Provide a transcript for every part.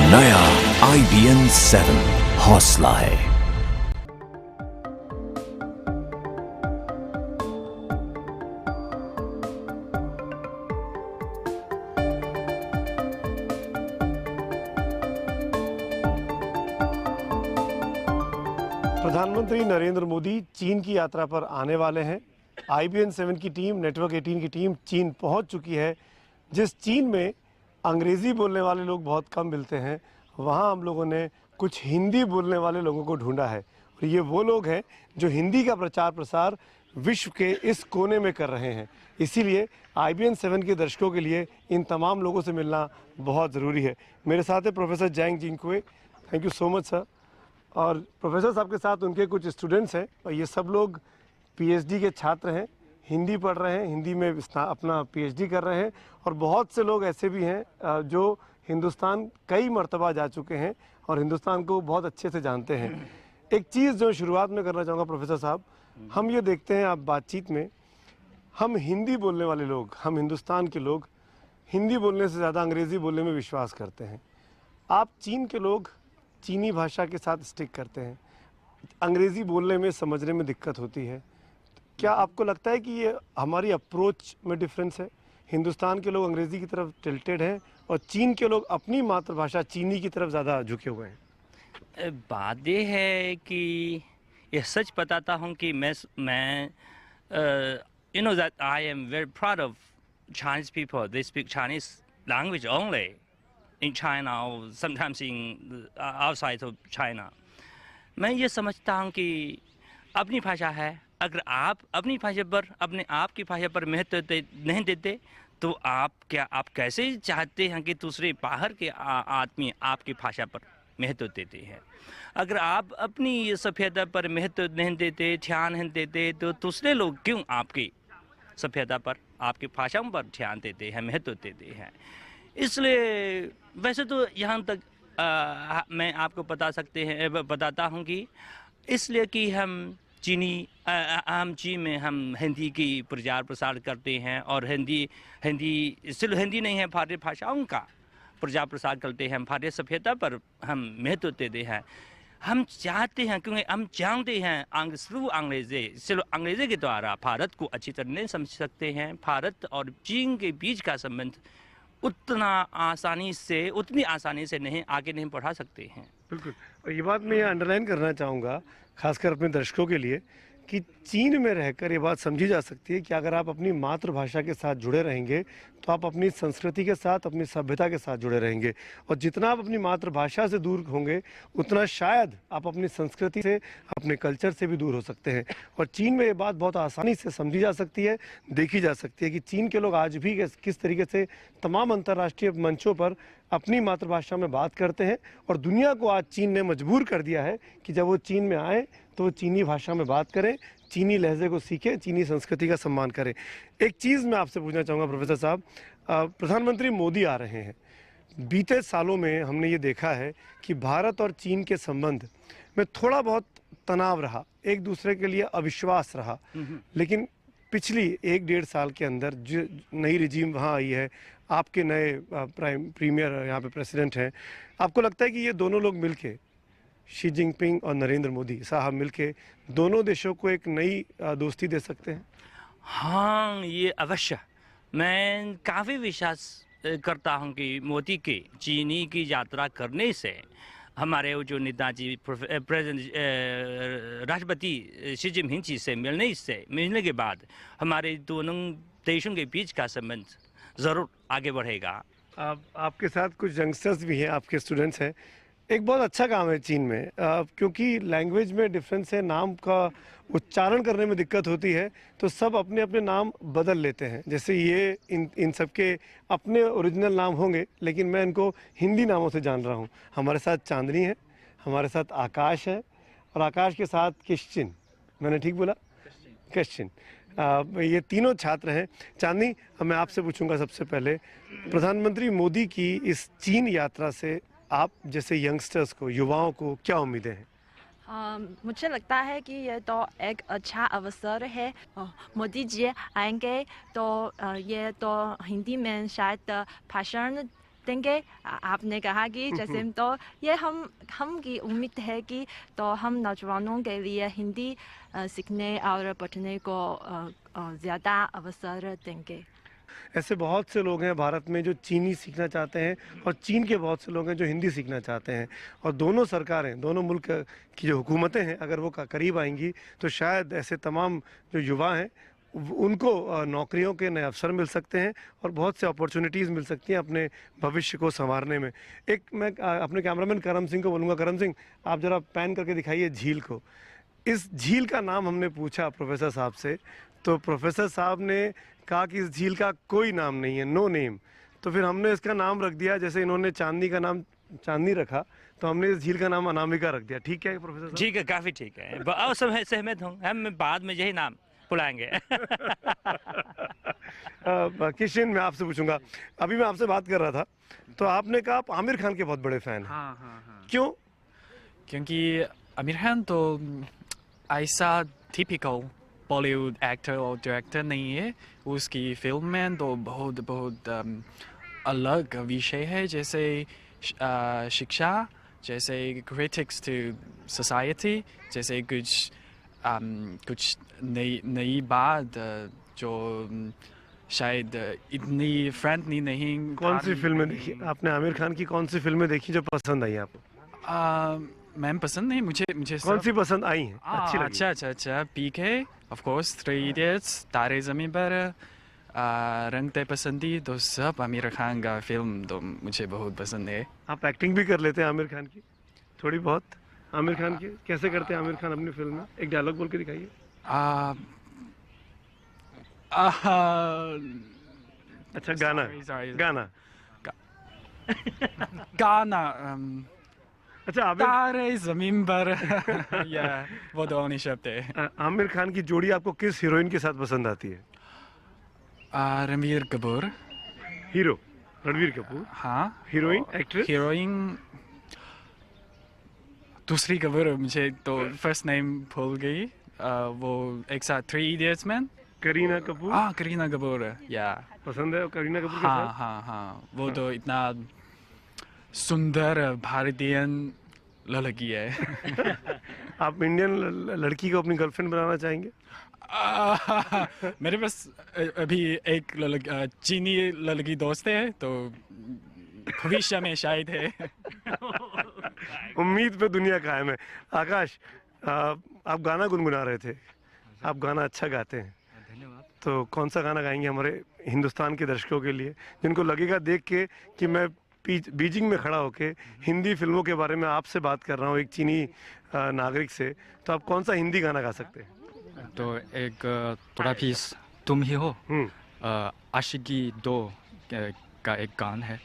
नया IBN 7 हौसला है। प्रधानमंत्री नरेंद्र मोदी चीन की यात्रा पर आने वाले हैं। IBN 7 की टीम, नेटवर्क 18 की टीम चीन पहुंच चुकी है। जिस चीन में अंग्रेज़ी बोलने वाले लोग बहुत कम मिलते हैं, वहां हम लोगों ने कुछ हिंदी बोलने वाले लोगों को ढूंढा है। और ये वो लोग हैं जो हिंदी का प्रचार प्रसार विश्व के इस कोने में कर रहे हैं। इसीलिए IBN 7 के दर्शकों के लिए इन तमाम लोगों से मिलना बहुत ज़रूरी है। मेरे साथ है professor Zhang Jingkui. Thank you so much sir. और प्रोफेसर साहब के साथ उनके कुछ स्टूडेंट्स हैं और ये सब लोग PhD के छात्र हैं, हिंदी पढ़ रहे हैं, हिंदी में अपना PhD कर रहे हैं। और बहुत से लोग ऐसे भी हैं जो हिंदुस्तान कई मर्तबा जा चुके हैं और हिंदुस्तान को बहुत अच्छे से जानते हैं। एक चीज़ जो शुरुआत में करना चाहूँगा प्रोफेसर साहब, हम ये देखते हैं आप बातचीत में, हम हिंदी बोलने वाले लोग, हम हिंदुस्तान के लोग हिंदी बोलने से ज़्यादा अंग्रेज़ी बोलने में विश्वास करते हैं। आप चीन के लोग चीनी भाषा के साथ स्टिक करते हैं, अंग्रेज़ी बोलने में समझने में दिक्कत होती है। क्या आपको लगता है कि ये हमारी अप्रोच में डिफरेंस है? हिंदुस्तान के लोग अंग्रेज़ी की तरफ टिल्टेड हैं और चीन के लोग अपनी मातृभाषा चीनी की तरफ ज़्यादा झुके हुए हैं। बात ये है कि यह सच बताता हूँ कि मैं you know that I am very proud of Chinese people. They speak Chinese language only in China or sometimes in outside of China. मैं ये समझता हूँ कि अपनी भाषा है, अगर आप अपनी भाषा पर, अपने आप की भाषा पर महत्व नहीं देते तो आप कैसे चाहते हैं कि दूसरे बाहर के आदमी आपकी भाषा पर महत्व देते हैं? अगर आप अपनी सभ्यता पर महत्व नहीं देते, ध्यान नहीं देते, तो दूसरे लोग क्यों आपकी सभ्यता पर, आपकी भाषाओं पर ध्यान देते हैं, महत्व देते हैं? इसलिए वैसे तो यहाँ तक मैं आपको बताता हूँ कि इसलिए कि हम चीन में हम हिंदी की प्रचार प्रसार करते हैं और हिंदी सिर्फ हिंदी नहीं है, भारतीय भाषाओं का प्रचार प्रसार करते हैं, भारतीय सभ्यता पर हम महत्व देते हैं। हम चाहते हैं, क्योंकि हम जानते हैं सिर्फ अंग्रेजी के द्वारा भारत को अच्छी तरह नहीं समझ सकते हैं। भारत और चीन के बीच का संबंध उतनी आसानी से आगे नहीं बढ़ा सकते हैं। बिल्कुल, और ये बात मैं अंडरलाइन करना चाहूँगा खासकर अपने दर्शकों के लिए कि चीन में रहकर ये बात समझी जा सकती है कि अगर आप अपनी मातृभाषा के साथ जुड़े रहेंगे तो आप अपनी संस्कृति के साथ, अपनी सभ्यता के साथ जुड़े रहेंगे। और जितना आप अपनी मातृभाषा से दूर होंगे उतना शायद आप अपनी संस्कृति से, अपने कल्चर से भी दूर हो सकते हैं। और चीन में ये बात बहुत आसानी से समझी जा सकती है, देखी जा सकती है कि चीन के लोग आज भी किस तरीके से तमाम अंतर्राष्ट्रीय मंचों पर अपनी मातृभाषा में बात करते हैं। और दुनिया को आज चीन ने मजबूर कर दिया है कि जब वो चीन में आए तो वो चीनी भाषा में बात करें, चीनी लहजे को सीखें, चीनी संस्कृति का सम्मान करें। एक चीज़ मैं आपसे पूछना चाहूँगा प्रोफेसर साहब, प्रधानमंत्री मोदी आ रहे हैं। बीते सालों में हमने ये देखा है कि भारत और चीन के संबंध में थोड़ा बहुत तनाव रहा, एक दूसरे के लिए अविश्वास रहा। लेकिन पिछली 1-1.5 साल के अंदर जो नई रिजीम वहाँ आई है, आपके नए प्रीमियर यहाँ पे प्रेसिडेंट हैं, आपको लगता है कि ये दोनों लोग मिलके, शी जिनपिंग और नरेंद्र मोदी साहब मिलके दोनों देशों को एक नई दोस्ती दे सकते हैं? हाँ, ये अवश्य। मैं काफ़ी विश्वास करता हूँ कि मोदी के चीनी की यात्रा करने से हमारे जो नेताजी राष्ट्रपति शी जिनपिंग जी से मिलने के बाद हमारे दोनों देशों के बीच का संबंध ज़रूर आगे बढ़ेगा। आपके साथ कुछ यंगस्टर्स भी हैं, आपके स्टूडेंट्स हैं। एक बहुत अच्छा काम है चीन में, क्योंकि लैंग्वेज में डिफरेंस है, नाम का उच्चारण करने में दिक्कत होती है, तो सब अपने अपने नाम बदल लेते हैं। जैसे ये इन सब के अपने ओरिजिनल नाम होंगे, लेकिन मैं इनको हिंदी नामों से जान रहा हूँ। हमारे साथ चांदनी है, हमारे साथ आकाश है और आकाश के साथ क्रिश्चिन, मैंने ठीक बोला? क्रिश्चिन। ये तीनों छात्र हैं। चांदनी, मैं आपसे पूछूंगा सबसे पहले, प्रधानमंत्री मोदी की इस चीन यात्रा से आप जैसे यंगस्टर्स को, युवाओं को क्या उम्मीदें हैं? मुझे लगता है कि ये तो एक अच्छा अवसर है। मोदी जी आएंगे तो ये तो हिंदी में शायद भाषण देंगे। आपने कहा कि जैसे तो ये हम की उम्मीद है कि तो हम नौजवानों के लिए हिंदी सीखने और पढ़ने को ज़्यादा अवसर देंगे। ऐसे बहुत से लोग हैं भारत में जो चीनी सीखना चाहते हैं और चीन के बहुत से लोग हैं जो हिंदी सीखना चाहते हैं, और दोनों सरकारें, दोनों मुल्क की जो हुकूमतें हैं अगर वो करीब आएंगी तो शायद ऐसे तमाम जो युवा हैं उनको नौकरियों के नए अवसर मिल सकते हैं और बहुत से अपॉर्चुनिटीज़ मिल सकती हैं अपने भविष्य को संवारने में। एक मैं अपने कैमरामैन करम सिंह को बोलूँगा, करम सिंह आप ज़रा पैन करके दिखाइए झील को। इस झील का नाम हमने पूछा प्रोफेसर साहब से, तो प्रोफेसर साहब ने कहा कि इस झील का कोई नाम नहीं है, नो नेम। तो फिर हमने इसका नाम रख दिया, जैसे इन्होंने चांदनी का नाम चांदनी रखा तो हमने इस झील का नाम अनामिका रख दिया। ठीक है प्रोफेसर साहब? ठीक है, काफ़ी ठीक है। और सब सहमत हूँ, हम बाद में यही नाम बुलाएंगे। किशन, मैं आपसे पूछूंगा, अभी मैं आपसे बात कर रहा था तो आपने कहा आप आमिर खान के बहुत बड़े फैन हैं। हाँ। क्यों? क्योंकि आमिर खान तो ऐसा टिपिकल बॉलीवुड एक्टर और डायरेक्टर नहीं है। उसकी फिल्म में तो बहुत अलग विषय है, जैसे शिक्षा, जैसे क्रिटिक्स टू सोसाइटी, जैसे कुछ नई बात जो शायद इतनी फ्रेंडली नहीं। कौन सी फिल्में देखी आपने आमिर खान की? कौन सी फिल्में देखी जो पसंद आई आपको? मैम पसंद नहीं, मुझे कौन सी पसंद आई हैं, अच्छी लगी? अच्छा पीके, ऑफ कोर्स, 3 इडियट्स, तारे ज़मीन पर, रंग ते पसंदी, तो सब आमिर खान का फिल्म तो मुझे बहुत पसंद है। आप एक्टिंग भी कर लेते हैं आमिर खान की थोड़ी बहुत? आमिर खान की कैसे करते हैं आमिर खान अपनी फिल्म में? एक डायलॉग बोल के दिखाइए। अच्छा, गाना sorry. गाना अच्छा, तारे ज़मीन पर। या वो दो नहीं शब्द है। आमिर खान की जोड़ी आपको किस हीरोइन के साथ पसंद आती है? रणबीर कपूर। हीरो रणबीर कपूर, हाँ। Heroine actress? हीरोइन दूसरी कपूर, मुझे तो फर्स्ट नेम भूल गई। वो एक साथ 3 इडियट्स में करीना कपूर। करीना कपूर, या पसंद है करीना कपूर के साथ? हाँ। वो तो इतना सुंदर भारतीय लड़की है। आप इंडियन लड़की को अपनी गर्लफ्रेंड बनाना चाहेंगे? मेरे पास अभी एक चीनी लड़की दोस्त है, तो भविष्य में शायद है। उम्मीद पे दुनिया कायम है। आकाश, आप गाना गुनगुना रहे थे, आप गाना अच्छा गाते हैं, तो कौन सा गाना गाएंगे हमारे हिंदुस्तान के दर्शकों के लिए, जिनको लगेगा देख के कि मैं बीजिंग में खड़ा होके हिंदी फिल्मों के बारे में आपसे बात कर रहा हूँ एक चीनी नागरिक से, तो आप कौन सा हिंदी गाना गा सकते हैं? तो एक थोड़ा पीस तुम ही हो, आशिकी 2 का एक गान है।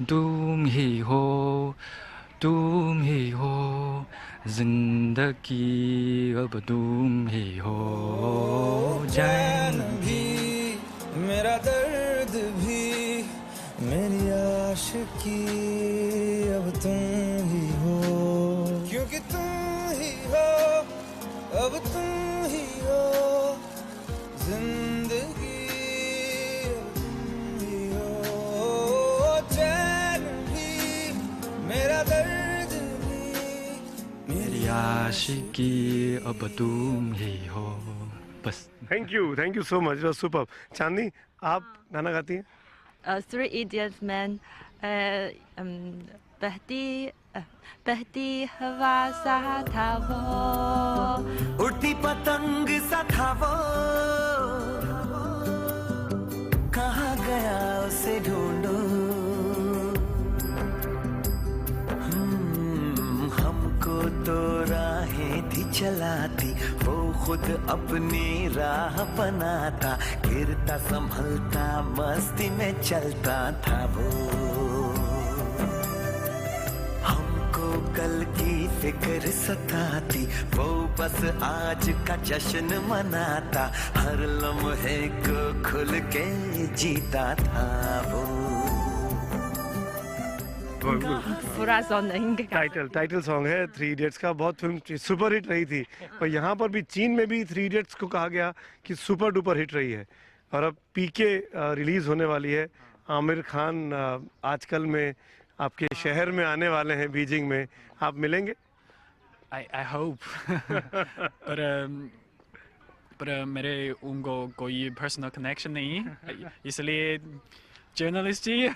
तुम ही हो जिंदगी अब तुम ही हो, चैन भी मेरा दर्द भी मेरी आशिकी अब तुम ही हो, क्योंकि तुम ही हो अब तुम ही हो, जिंदगी अब तुम ही हो, चैन भी मेरा दर्द भी मेरी आशिकी अब तुम ही हो, बस। Thank you so much, super. Chandni, आप गाना गाती हैं? 3 Idiots में बहती हवा सा था वो, उड़ती पतंग सा था वो, कहाँ गया उसे ढूंढो, हमको तो राहें थी चलाती, वो खुद अपनी राह बनाता, गिरता संभलता मस्ती में चलता था वो, हमको कल की फिक्र सताती, वो बस आज का जश्न मनाता, हर लम्हे को खुल के जीता था वो। पूरा सॉन्ग नहीं गा। टाइटल सॉन्ग है 3 इडियट्स का, बहुत फिल्म सुपर हिट रही थी, और यहाँ पर भी चीन में भी 3 इडियट्स को कहा गया कि सुपर डुपर हिट रही है, और अब पीके रिलीज होने वाली है आमिर खान आजकल में आपके शहर में आने वाले हैं, बीजिंग में, आप मिलेंगे? I hope. पर मेरे उनको कोई पर्सनल कनेक्शन नहीं, इसलिए जर्नलिस्ट जी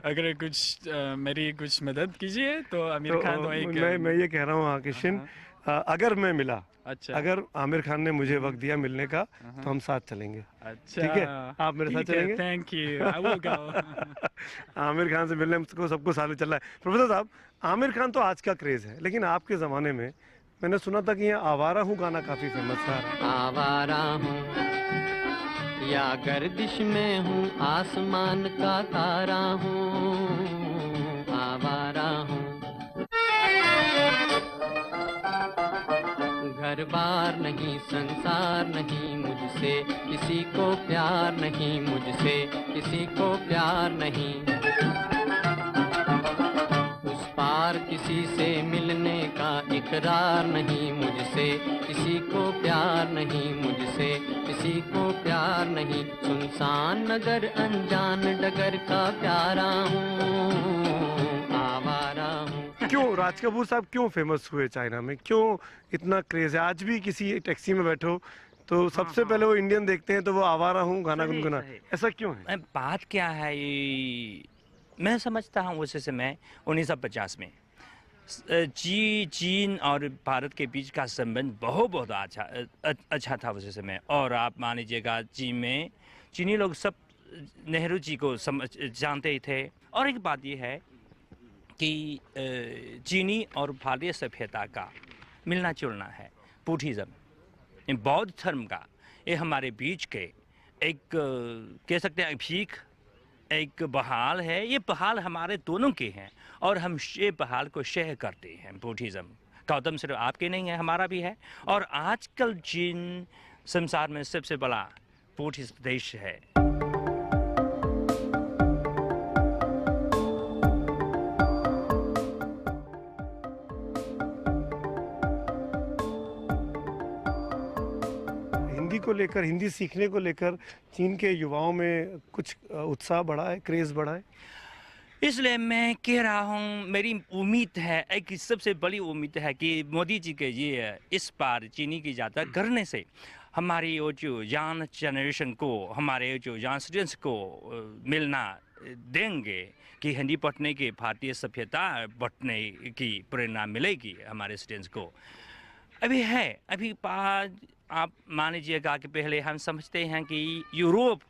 अगर कुछ मेरी कुछ मदद कीजिए तो आमिर खान तो एक मैं ये कह रहा हूँ किशन, अगर मैं मिला, अच्छा, अगर आमिर खान ने मुझे वक्त दिया मिलने का तो हम साथ चलेंगे। अच्छा, ठीक है, आप मेरे साथ चलेंगे? Thank you, I will go. Aamir Khan से मिलने हमको सबको साथ चल रहा है। प्रोफेसर साहब, आमिर खान तो आज का क्रेज है, लेकिन आपके ज़माने में मैंने सुना था कि ये आवारा हूँ गाना काफ़ी फेमस था। आवारा हूँ या गर्दिश में हूँ, आसमान का तारा हूँ, आवारा हूँ। घर बार नहीं, संसार नहीं, मुझसे किसी को प्यार नहीं, मुझसे किसी को प्यार नहीं। उस पार किसी से मिलने का इकरार नहीं, मुझसे किसी को प्यार नहीं, मुझसे किसी को प्यार नहीं। सुनसान नगर अनजान डगर का प्यारा हूँ, आवारा हूँ। क्यों राज कपूर साहब क्यों फेमस हुए चाइना में? क्यों इतना क्रेज है? आज भी किसी टैक्सी में बैठो तो सबसे पहले वो इंडियन देखते हैं तो वो आवारा हूँ गाना गुनगुना, ऐसा क्यों है? बात क्या है, मैं समझता हूँ उस समय 1950 में चीन और भारत के बीच का संबंध बहुत अच्छा था उस समय। और आप मान लीजिएगा चीन में चीनी लोग सब नेहरू जी को जानते ही थे। और एक बात ये है कि चीनी और भारतीय सभ्यता का मिलना जुलना है। बुद्धिज़्म, बौद्ध धर्म का ये हमारे बीच के एक कह सकते हैं भीख, एक बहाल है। ये बहाल हमारे दोनों के हैं और हम ये बहाल को शेयर करते हैं। बुद्धिज़्म गौतम सिर्फ आपके नहीं है, हमारा भी है। और आजकल चीन संसार में सबसे बड़ा बुद्धिस्ट देश है। हिंदी को लेकर, हिंदी सीखने को लेकर चीन के युवाओं में कुछ उत्साह बढ़ा है, क्रेज बढ़ा है? इसलिए मैं कह रहा हूँ, मेरी उम्मीद है, एक सबसे बड़ी उम्मीद है कि मोदी जी के ये इस बार चीनी की यात्रा करने से हमारी वो जो यंग जनरेशन को, हमारे जो यंग स्टूडेंट्स को मिलना देंगे कि हिंदी पढ़ने की, भारतीय सभ्यता पढ़ने की प्रेरणा मिलेगी हमारे स्टूडेंट्स को। अभी है, अभी आप मान लीजिएगा कि पहले हम समझते हैं कि यूरोप,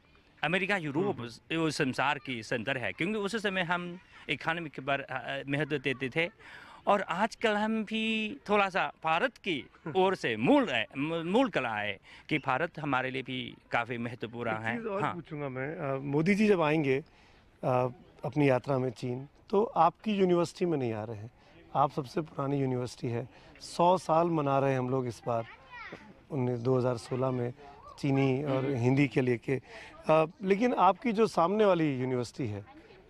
अमेरिका यूरोप वो संसार की सेंटर है, क्योंकि उस समय हम इकोनॉमी के पर महत्व देते थे। और आजकल हम भी थोड़ा सा भारत की ओर से मूल कला है कि भारत हमारे लिए भी काफ़ी महत्वपूर्ण है। हाँ, पूछूंगा मैं, मोदी जी जब आएंगे अपनी यात्रा में चीन, तो आपकी यूनिवर्सिटी में नहीं आ रहे हैं, आप सबसे पुरानी यूनिवर्सिटी है, 100 साल मना रहे हैं हम लोग इस बार 2016 में चीनी और हिंदी के लेके, लेकिन आपकी जो सामने वाली यूनिवर्सिटी है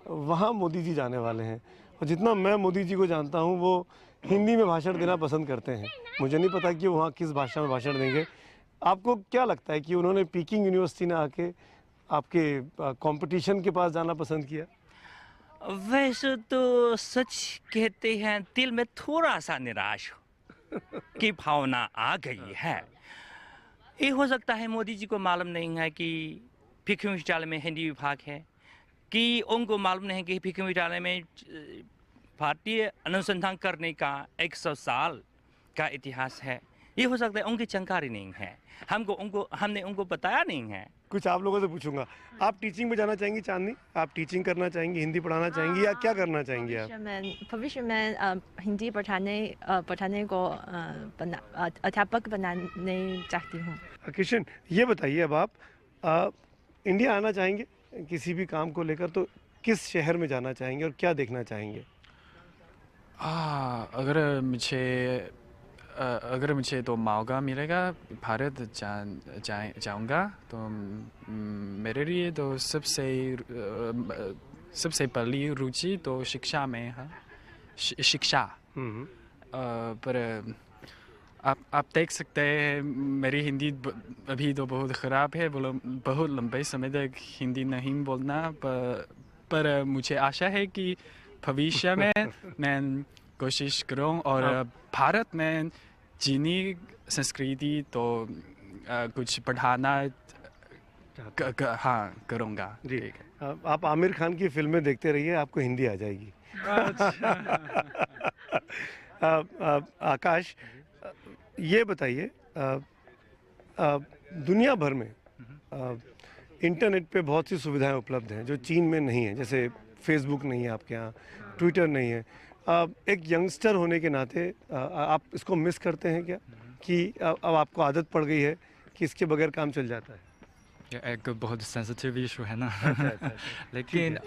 वहाँ मोदी जी जाने वाले हैं। और जितना मैं मोदी जी को जानता हूँ वो हिंदी में भाषण देना पसंद करते हैं। मुझे नहीं पता कि वहाँ किस भाषा में भाषण देंगे। आपको क्या लगता है कि उन्होंने पीकिंग यूनिवर्सिटी में आके आपके कंपटीशन के पास जाना पसंद किया? वैसे तो सच कहते हैं, दिल में थोड़ा सा निराश की भावना आ गई है। ये हो सकता है मोदी जी को मालूम नहीं है कि पीकिंग विश्वविद्यालय में हिंदी विभाग है, कि उनको मालूम नहीं कि पीकिंग विश्वविद्यालय में भारतीय अनुसंधान करने का 100 साल का इतिहास है। ये हो सकता है उनकी जानकारी नहीं है, हमने उनको बताया नहीं है। कुछ आप लोगों से पूछूंगा, आप टीचिंग में जाना चाहेंगी चांदनी? आप टीचिंग करना चाहेंगी, हिंदी पढ़ाना चाहेंगी, या क्या करना चाहेंगी आप? भविष्य में हिंदी पढ़ाने को अध्यापक बनाने चाहती हूँ। किशन, ये बताइए, अब आप इंडिया आना चाहेंगे किसी भी काम को लेकर, तो किस शहर में जाना चाहेंगे और क्या देखना चाहेंगे? अगर मुझे तो मौका मिलेगा भारत जाऊंगा, तो मेरे लिए तो सबसे पहली रुचि तो शिक्षा में है, शिक्षा। पर आप देख सकते हैं मेरी हिंदी अभी तो बहुत ख़राब है, बहुत लंबे समय तक हिंदी नहीं बोलना, पर मुझे आशा है कि भविष्य में मैं कोशिश करूं और भारत में चीनी संस्कृति तो कुछ पढ़ाना हाँ करूँगा। जी, आप आमिर खान की फिल्में देखते रहिए, आपको हिंदी आ जाएगी। आकाश, ये बताइए, दुनिया भर में इंटरनेट पे बहुत सी सुविधाएं उपलब्ध हैं जो चीन में नहीं है, जैसे फेसबुक नहीं है आपके यहाँ, ट्विटर नहीं है। एक यंगस्टर होने के नाते आप इसको मिस करते हैं क्या, कि अब आपको आदत पड़ गई है कि इसके बगैर काम चल जाता है? ये एक बहुत सेंसिटिव इशू है ना। अच्छा। लेकिन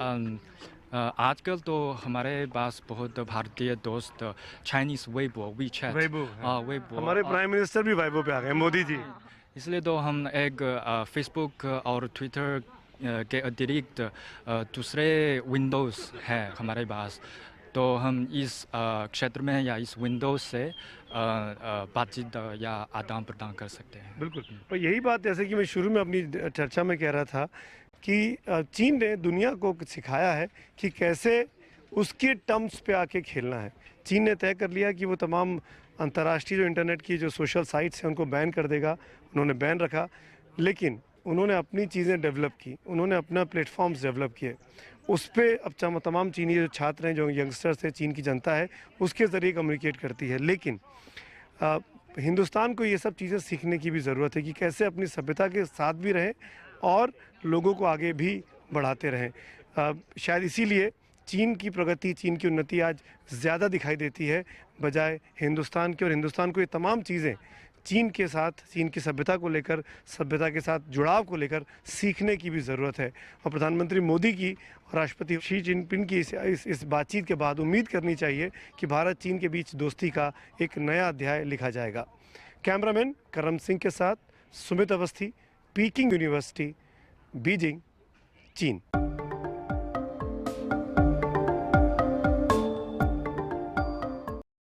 आजकल तो हमारे पास बहुत भारतीय दोस्त Chinese Weibo, WeChat, Weibo, Weibo, हमारे प्राइम मिनिस्टर भी वेबो पे आ गए, मोदी जी। इसलिए तो हम एक फेसबुक और ट्विटर के अतिरिक्त दूसरे विंडोज़ हैं हमारे पास, तो हम इस क्षेत्र में या इस विंडोज़ से बातचीत या आदान प्रदान कर सकते हैं। बिल्कुल, और यही बात जैसे कि मैं शुरू में अपनी चर्चा में कह रहा था कि चीन ने दुनिया को सिखाया है कि कैसे उसके टर्म्स पे आके खेलना है। चीन ने तय कर लिया कि वो तमाम अंतर्राष्ट्रीय जो इंटरनेट की जो सोशल साइट्स हैं उनको बैन कर देगा, उन्होंने बैन रखा, लेकिन उन्होंने अपनी चीज़ें डेवलप की, उन्होंने अपना प्लेटफॉर्म्स डेवलप किए, उस पर अब तमाम चीनी जो छात्र हैं, जो यंगस्टर्स हैं, चीन की जनता है, उसके ज़रिए कम्युनिकेट करती है। लेकिन हिंदुस्तान को ये सब चीज़ें सीखने की भी ज़रूरत है कि कैसे अपनी सभ्यता के साथ भी रहें और लोगों को आगे भी बढ़ाते रहें। शायद इसीलिए चीन की प्रगति, चीन की उन्नति आज ज़्यादा दिखाई देती है बजाय हिंदुस्तान के, और हिंदुस्तान को ये तमाम चीज़ें चीन के साथ, चीन की सभ्यता को लेकर, सभ्यता के साथ जुड़ाव को लेकर सीखने की भी ज़रूरत है। और प्रधानमंत्री मोदी की और राष्ट्रपति शी जिनपिंग की इस बातचीत के बाद उम्मीद करनी चाहिए कि भारत चीन के बीच दोस्ती का एक नया अध्याय लिखा जाएगा। कैमरामैन करम सिंह के साथ Sumit Awasthi, peeking university, Beijing, चीन।